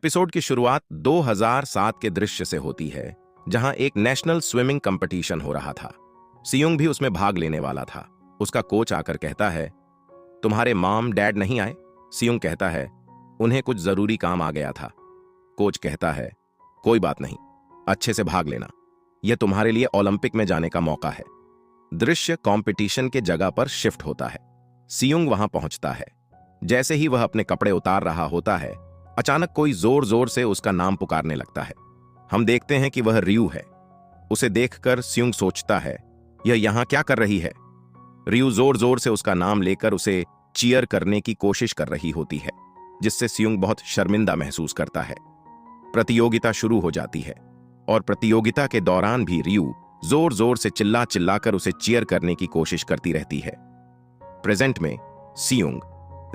Episode की शुरुआत 2007 के दृश्य से होती है, जहां एक नेशनल स्विमिंग कंपटीशन हो रहा था। सियुंग भी उसमें भाग लेने वाला था। उसका कोच आकर कहता है, तुम्हारे मॉम डैड नहीं आए? सियुंग कहता है, उन्हें कुछ जरूरी काम आ गया था। कोच कहता है, कोई बात नहीं, अच्छे से भाग लेना, यह तुम्हारे लिए ओलंपिक में जाने का मौका है। दृश्य कंपटीशन के जगह पर शिफ्ट होता है। सियुंग वहां पहुंचता है। जैसे ही वह अपने कपड़े उतार रहा होता है, अचानक कोई जोर जोर से उसका नाम पुकारने लगता है। हम देखते हैं कि वह रियू है। उसे देखकर सियुंग सोचता है, यह यहां क्या कर रही है? रियू जोर जोर से उसका नाम लेकर उसे चीयर करने की कोशिश कर रही होती है, जिससे सियुंग बहुत शर्मिंदा महसूस करता है। प्रतियोगिता शुरू हो जाती है और प्रतियोगिता के दौरान भी रियू जोर जोर से चिल्ला चिल्लाकर उसे चीयर करने की कोशिश करती रहती है। प्रेजेंट में सियुंग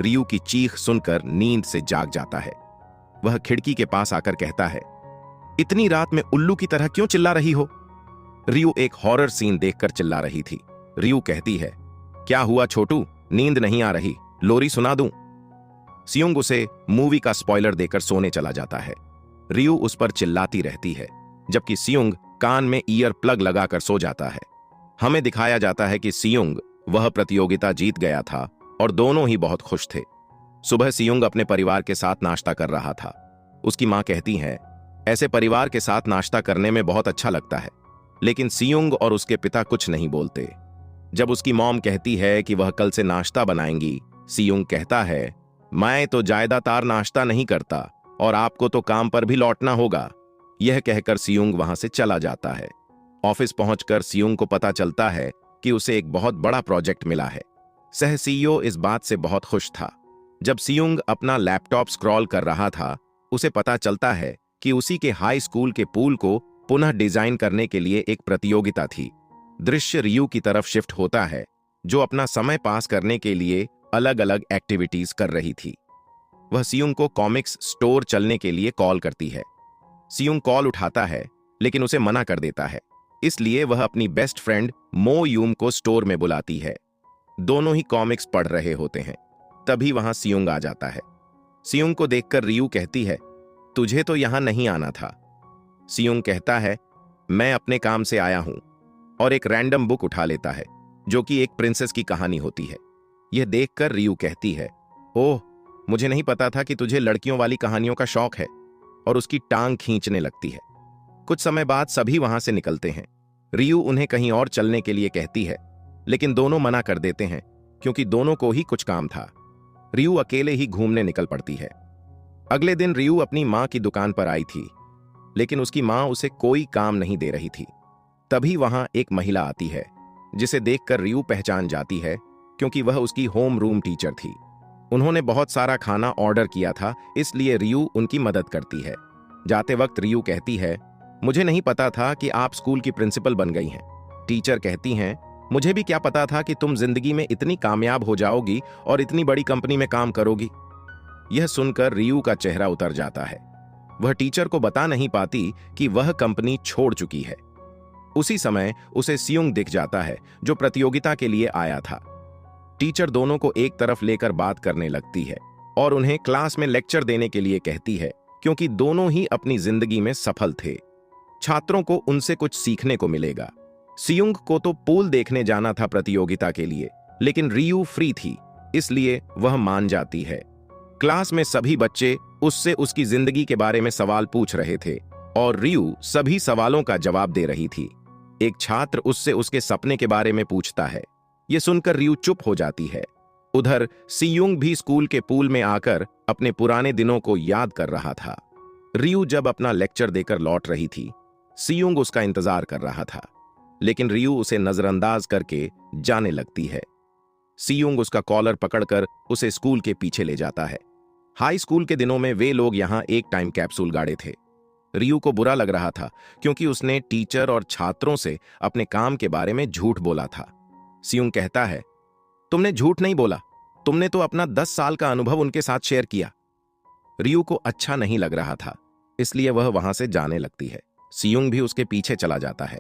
रियू की चीख सुनकर नींद से जाग जाता है। वह खिड़की के पास आकर कहता है, इतनी रात में उल्लू की तरह क्यों चिल्ला रही हो? रियू एक हॉरर सीन देखकर चिल्ला रही थी। रियू कहती है, क्या हुआ छोटू, नींद नहीं आ रही, लोरी सुना दूं? सियुंग उसे मूवी का स्पॉइलर देकर सोने चला जाता है। रियू उस पर चिल्लाती रहती है, जबकि सियुंग कान में ईयर प्लग लगाकर सो जाता है। हमें दिखाया जाता है कि सियुंग वह प्रतियोगिता जीत गया था और दोनों ही बहुत खुश थे। सुबह सियुंग अपने परिवार के साथ नाश्ता कर रहा था। उसकी मां कहती है, ऐसे परिवार के साथ नाश्ता करने में बहुत अच्छा लगता है। लेकिन सियुंग और उसके पिता कुछ नहीं बोलते। जब उसकी मॉम कहती है कि वह कल से नाश्ता बनाएंगी, सियुंग कहता है, मैं तो ज्यादातर नाश्ता नहीं करता और आपको तो काम पर भी लौटना होगा। यह कहकर सियुंग वहां से चला जाता है। ऑफिस पहुंचकर सियुंग को पता चलता है कि उसे एक बहुत बड़ा प्रोजेक्ट मिला है। सह सीईओ इस बात से बहुत खुश था। जब सियुंग अपना लैपटॉप स्क्रॉल कर रहा था, उसे पता चलता है कि उसी के हाई स्कूल के पूल को पुनः डिजाइन करने के लिए एक प्रतियोगिता थी। दृश्य रियू की तरफ शिफ्ट होता है, जो अपना समय पास करने के लिए अलग अलग एक्टिविटीज कर रही थी। वह सियुंग को कॉमिक्स स्टोर चलने के लिए कॉल करती है। सियुंग कॉल उठाता है, लेकिन उसे मना कर देता है। इसलिए वह अपनी बेस्ट फ्रेंड मो यूम को स्टोर में बुलाती है। दोनों ही कॉमिक्स पढ़ रहे होते हैं। तभी वहां सियुंग आ जाता है। सियुंग को देखकर रियू कहती है, तुझे तो यहां नहीं आना था। सियुंग कहता है, मैं अपने काम से आया हूं, और एक रैंडम बुक उठा लेता है, जो कि एक प्रिंसेस की कहानी होती है। यह देखकर रियू कहती है, ओह, मुझे नहीं पता था कि तुझे लड़कियों वाली कहानियों का शौक है, और उसकी टांग खींचने लगती है। कुछ समय बाद सभी वहां से निकलते हैं। रियू उन्हें कहीं और चलने के लिए कहती है, लेकिन दोनों मना कर देते हैं, क्योंकि दोनों को ही कुछ काम था। रियू अकेले ही घूमने निकल पड़ती है। अगले दिन रियू अपनी मां की दुकान पर आई थी, लेकिन उसकी मां उसे कोई काम नहीं दे रही थी। तभी वहां एक महिला आती है, जिसे देखकर रियू पहचान जाती है, क्योंकि वह उसकी होम रूम टीचर थी। उन्होंने बहुत सारा खाना ऑर्डर किया था, इसलिए रियू उनकी मदद करती है। जाते वक्त रियू कहती है, मुझे नहीं पता था कि आप स्कूल की प्रिंसिपल बन गई हैं। टीचर कहती हैं, मुझे भी क्या पता था कि तुम जिंदगी में इतनी कामयाब हो जाओगी और इतनी बड़ी कंपनी में काम करोगी। यह सुनकर रियू का चेहरा उतर जाता है। वह टीचर को बता नहीं पाती कि वह कंपनी छोड़ चुकी है। उसी समय उसे सियुंग दिख जाता है, जो प्रतियोगिता के लिए आया था। टीचर दोनों को एक तरफ लेकर बात करने लगती है और उन्हें क्लास में लेक्चर देने के लिए कहती है, क्योंकि दोनों ही अपनी जिंदगी में सफल थे। छात्रों को उनसे कुछ सीखने को मिलेगा। सियुंग को तो पूल देखने जाना था प्रतियोगिता के लिए, लेकिन रियू फ्री थी, इसलिए वह मान जाती है। क्लास में सभी बच्चे उससे उसकी जिंदगी के बारे में सवाल पूछ रहे थे और रियू सभी सवालों का जवाब दे रही थी। एक छात्र उससे उसके सपने के बारे में पूछता है। यह सुनकर रियू चुप हो जाती है। उधर सियुंग भी स्कूल के पूल में आकर अपने पुराने दिनों को याद कर रहा था। रियू जब अपना लेक्चर देकर लौट रही थी, सियुंग उसका इंतजार कर रहा था, लेकिन रियू उसे नजरअंदाज करके जाने लगती है। सियुंग उसका कॉलर पकड़कर उसे स्कूल के पीछे ले जाता है। हाई स्कूल के दिनों में वे लोग यहां एक टाइम कैप्सूल गाड़े थे। रियू को बुरा लग रहा था, क्योंकि उसने टीचर और छात्रों से अपने काम के बारे में झूठ बोला था। सियुंग कहता है, तुमने झूठ नहीं बोला, तुमने तो अपना 10 साल का अनुभव उनके साथ शेयर किया। रियू को अच्छा नहीं लग रहा था, इसलिए वह वहां से जाने लगती है। सियुंग भी उसके पीछे चला जाता है।